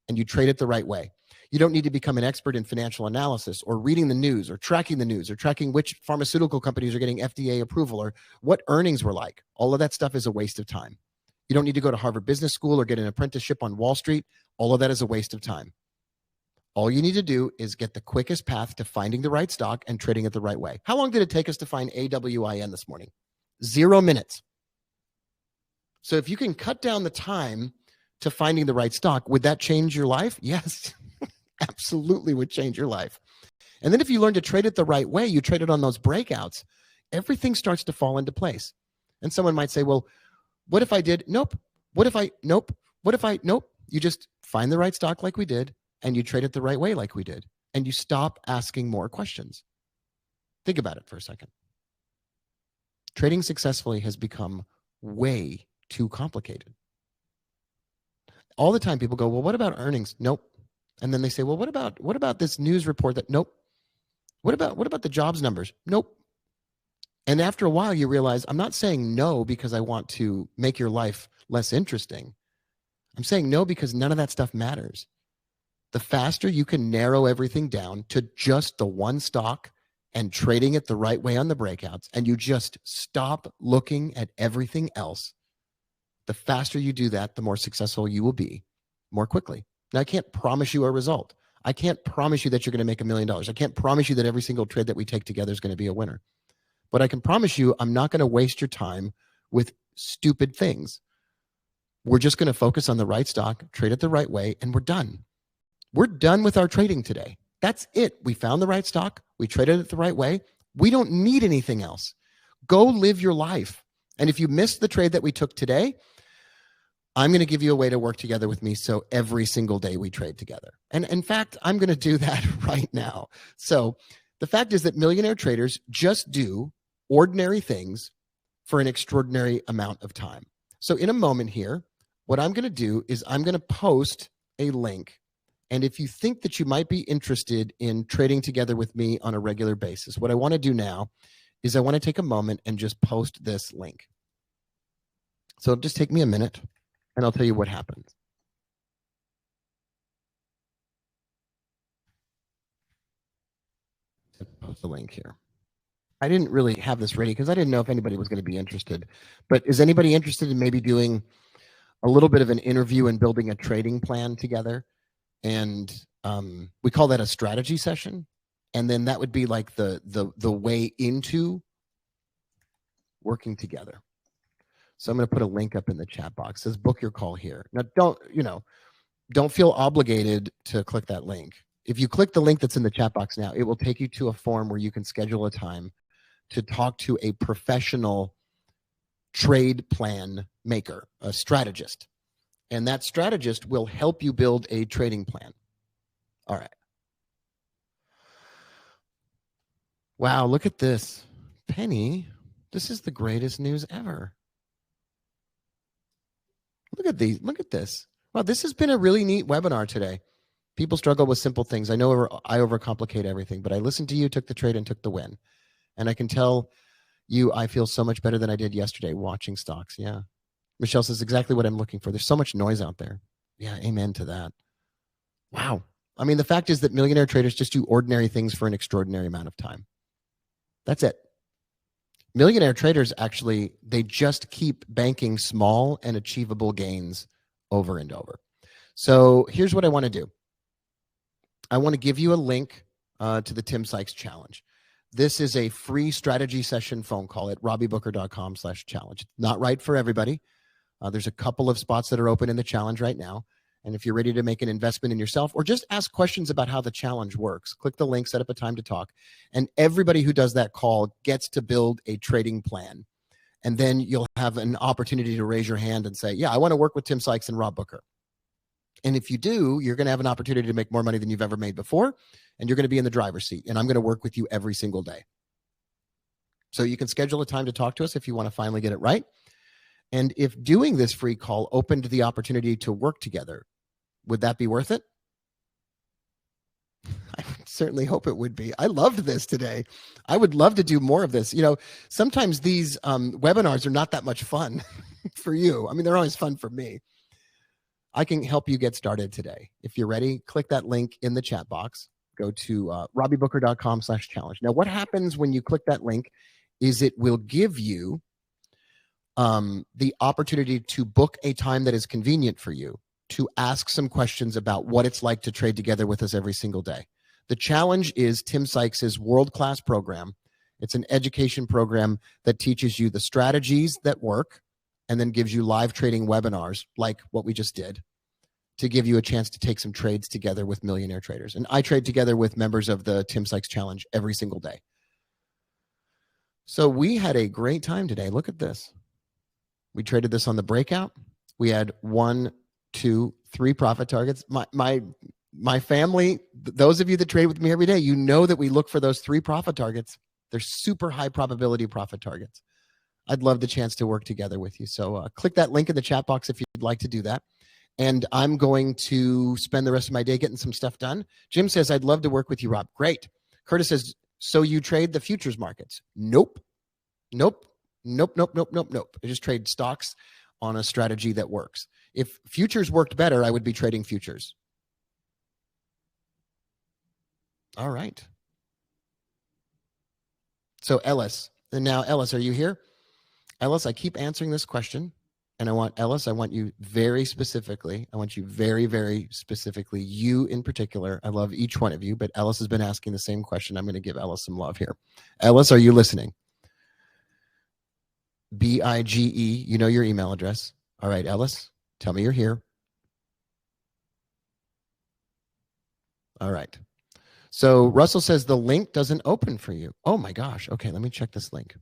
and you trade it the right way. You don't need to become an expert in financial analysis or reading the news or tracking which pharmaceutical companies are getting FDA approval or what earnings were like. All of that stuff is a waste of time. You don't need to go to Harvard Business School or get an apprenticeship on Wall Street. All of that is a waste of time. All you need to do is get the quickest path to finding the right stock and trading it the right way. How long did it take us to find AWIN this morning? 0 minutes. So if you can cut down the time to finding the right stock, would that change your life? Yes, absolutely would change your life. And then if you learn to trade it the right way, you trade it on those breakouts, everything starts to fall into place. And someone might say, well, what if I did? Nope. What if I? Nope. What if I? Nope. You just find the right stock like we did, and you trade it the right way like we did, and you stop asking more questions. Think about it for a second. Trading successfully has become way too complicated. All the time people go, well, what about earnings? Nope. And then they say, well, what about this news report that, nope. What about the jobs numbers? Nope. And after a while you realize I'm not saying no because I want to make your life less interesting. I'm saying no because none of that stuff matters. The faster you can narrow everything down to just the one stock and trading it the right way on the breakouts, and you just stop looking at everything else, the faster you do that, the more successful you will be more quickly. Now, I can't promise you a result. I can't promise you that you're going to make $1 million. I can't promise you that every single trade that we take together is going to be a winner. But I can promise you I'm not going to waste your time with stupid things. We're just going to focus on the right stock, trade it the right way, and we're done. We're done with our trading today. That's it. We found the right stock. We traded it the right way. We don't need anything else. Go live your life. And if you missed the trade that we took today, I'm going to give you a way to work together with me so every single day we trade together. And in fact, I'm going to do that right now. So the fact is that millionaire traders just do ordinary things for an extraordinary amount of time. So in a moment here, what I'm going to do is I'm going to post a link. And if you think that you might be interested in trading together with me on a regular basis, what I want to do now is I want to take a moment and just post this link. So it'll just take me a minute. And I'll tell you what happens. Post the link here. I didn't really have this ready because I didn't know if anybody was going to be interested. But is anybody interested in maybe doing a little bit of an interview and building a trading plan together? And we call that a strategy session. And then that would be like the way into working together. So I'm going to put a link up in the chat box. It says book your call here. Now, don't feel obligated to click that link. If you click the link that's in the chat box now, it will take you to a form where you can schedule a time to talk to a professional trade plan maker, a strategist. And that strategist will help you build a trading plan. All right. Wow, look at this. Penny, this is the greatest news ever. Look at these. Look at this. Wow, this has been a really neat webinar today. People struggle with simple things. I know I overcomplicate everything, but I listened to you, took the trade, and took the win. And I can tell you I feel so much better than I did yesterday watching stocks. Yeah. Michelle says exactly what I'm looking for. There's so much noise out there. Yeah, amen to that. Wow. I mean, the fact is that millionaire traders just do ordinary things for an extraordinary amount of time. That's it. Millionaire traders actually, they just keep banking small and achievable gains over and over. So here's what I want to do. I want to give you a link to the Tim Sykes Challenge. This is a free strategy session phone call at robbiebooker.com/challenge. Not right for everybody. There's a couple of spots that are open in the challenge right now. And if you're ready to make an investment in yourself or just ask questions about how the challenge works, click the link, set up a time to talk. And everybody who does that call gets to build a trading plan. And then you'll have an opportunity to raise your hand and say, yeah, I want to work with Tim Sykes and Rob Booker. And if you do, you're going to have an opportunity to make more money than you've ever made before. And you're going to be in the driver's seat. And I'm going to work with you every single day. So you can schedule a time to talk to us if you want to finally get it right. And if doing this free call opened the opportunity to work together, would that be worth it? I certainly hope it would be. I loved this today. I would love to do more of this. You know, sometimes these webinars are not that much fun for you. I mean, they're always fun for me. I can help you get started today. If you're ready, click that link in the chat box. Go to robbiebooker.com/challenge. Now, what happens when you click that link is it will give you the opportunity to book a time that is convenient for you to ask some questions about what it's like to trade together with us every single day. The challenge is Tim Sykes' world-class program. It's an education program that teaches you the strategies that work and then gives you live trading webinars like what we just did to give you a chance to take some trades together with millionaire traders. And I trade together with members of the Tim Sykes Challenge every single day. So we had a great time today. Look at this. We traded this on the breakout. We had 1, 2, 3 profit targets. My family, those of you that trade with me every day, you know that we look for those 3 profit targets. They're super high probability profit targets. I'd love the chance to work together with you. So click that link in the chat box if you'd like to do that. And I'm going to spend the rest of my day getting some stuff done. Jim says, I'd love to work with you, Rob. Great. Curtis says, so you trade the futures markets? Nope. I just trade stocks on a strategy that works. If futures worked better, I would be trading futures. All right. So Ellis, and now Ellis, are you here? Ellis, I keep answering this question, and I want you very specifically. I want you very, very specifically, you in particular. I love each one of you, but Ellis has been asking the same question. I'm going to give Ellis some love here. Ellis, are you listening? BIGE, you know your email address. All right, Ellis, tell me you're here. All right. So Russell says the link doesn't open for you. Oh my gosh. Okay, let me check this link.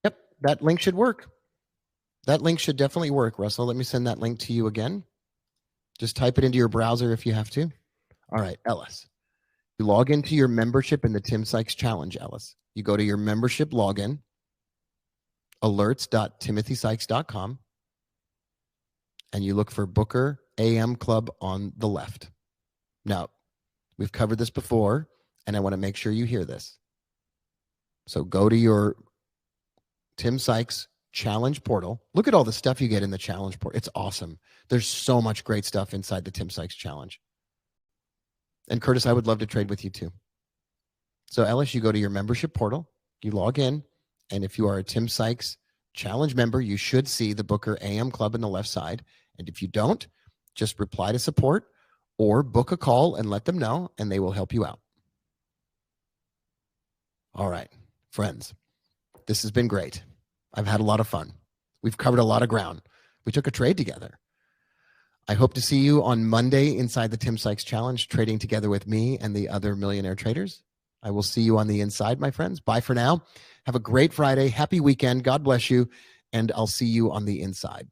Yep, that link should work. That link should definitely work, Russell. Let me send that link to you again. Just type it into your browser if you have to. All right, Ellis. You log into your membership in the Tim Sykes Challenge, Ellis. You go to your membership login, alerts.timothysykes.com, and you look for Booker AM Club on the left. Now, we've covered this before, and I want to make sure you hear this. So go to your Tim Sykes Challenge portal. Look at all the stuff you get in the Challenge portal. It's awesome. There's so much great stuff inside the Tim Sykes Challenge. And Curtis, I would love to trade with you too. So Ellis, you go to your membership portal, you log in, and if you are a Tim Sykes Challenge member, you should see the Booker AM Club on the left side. And if you don't, just reply to support or book a call and let them know, and they will help you out. All right, friends, this has been great. I've had a lot of fun. We've covered a lot of ground. We took a trade together. I hope to see you on Monday inside the Tim Sykes Challenge, trading together with me and the other millionaire traders. I will see you on the inside, my friends. Bye for now. Have a great Friday. Happy weekend. God bless you. And I'll see you on the inside.